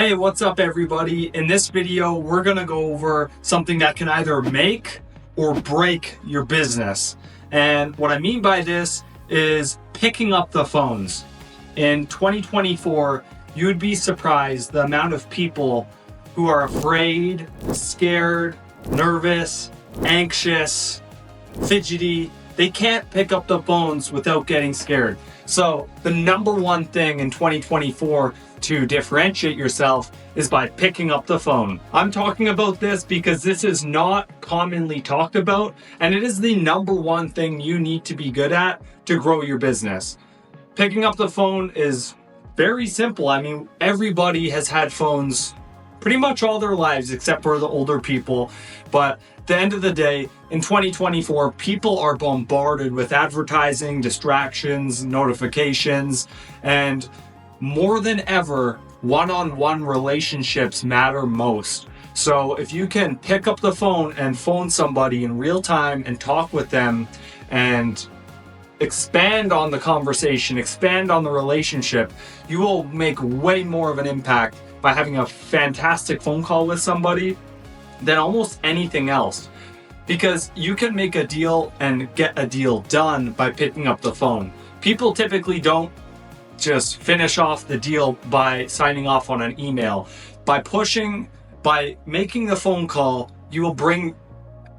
Hey, what's up everybody? In this video, we're gonna go over something that can either make or break your business. And what I mean by this is picking up the phones. In 2024, you'd be surprised the amount of people who are afraid, scared, nervous, anxious, fidgety. They can't pick up the phones without getting scared. So the number one thing in 2024 to differentiate yourself is by picking up the phone. I'm talking about this because this is not commonly talked about, and it is the number one thing you need to be good at to grow your business. Picking up the phone is very simple. I mean, everybody has had phones pretty much all their lives except for the older people. But at the end of the day, in 2024, people are bombarded with advertising, distractions, notifications, and more than ever, one-on-one relationships matter most. So if you can pick up the phone and phone somebody in real time and talk with them and expand on the conversation, expand on the relationship, you will make way more of an impact by having a fantastic phone call with somebody than almost anything else. Because you can make a deal and get a deal done by picking up the phone. People typically don't just finish off the deal by signing off on an email. By making the phone call, you will bring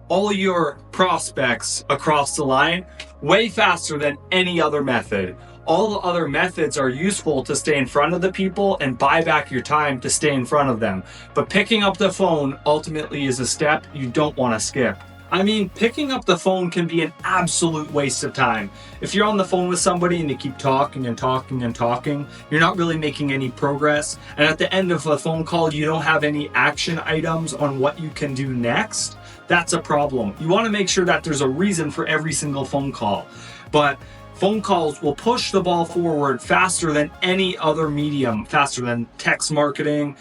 all your prospects across the line way faster than any other method. All the other methods are useful to stay in front of the people and buy back your time to stay in front of them. But picking up the phone ultimately is a step you don't want to skip. I mean, picking up the phone can be an absolute waste of time. If you're on the phone with somebody and they keep talking and talking and talking, you're not really making any progress. And at the end of a phone call, you don't have any action items on what you can do next. That's a problem. You want to make sure that there's a reason for every single phone call. But phone calls will push the ball forward faster than any other medium, faster than text marketing,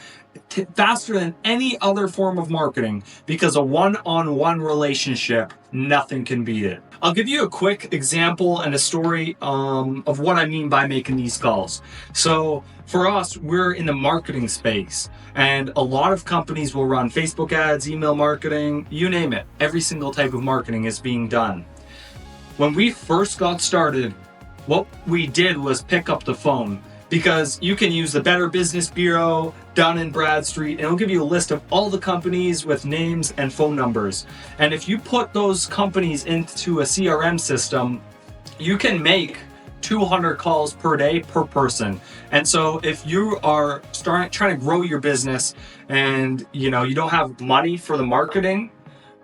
faster than any other form of marketing, because a one-on-one relationship, nothing can beat it. I'll give you a quick example and a story of what I mean by making these calls. So for us, we're in the marketing space, and a lot of companies will run Facebook ads, email marketing, you name it. Every single type of marketing is being done. When we first got started, what we did was pick up the phone, because you can use the Better Business Bureau, Dun & Bradstreet, and it'll give you a list of all the companies with names and phone numbers. And if you put those companies into a CRM system, you can make 200 calls per day per person. And so if you are trying to grow your business and you don't have money for the marketing,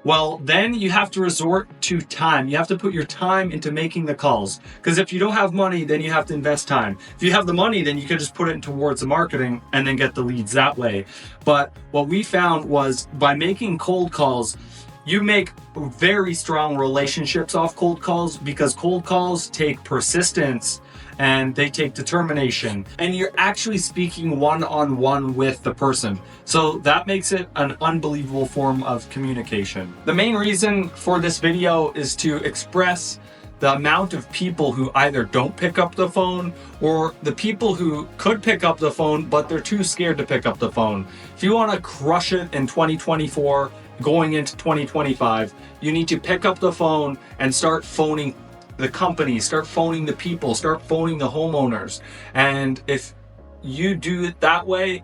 well, then you have to resort to time. You have to put your time into making the calls. Because if you don't have money, then you have to invest time. If you have the money, then you can just put it towards the marketing and then get the leads that way. But what we found was by making cold calls, you make very strong relationships off cold calls, because cold calls take persistence and they take determination, and you're actually speaking one-on-one with the person. So that makes it an unbelievable form of communication. The main reason for this video is to express the amount of people who either don't pick up the phone, or the people who could pick up the phone but they're too scared to pick up the phone. If you want to crush it in 2024, going into 2025, you need to pick up the phone and start phoning the companies, start phoning the people, start phoning the homeowners. And if you do it that way,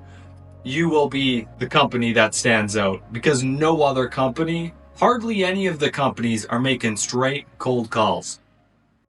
you will be the company that stands out, because no other company, hardly any of the companies, are making straight cold calls.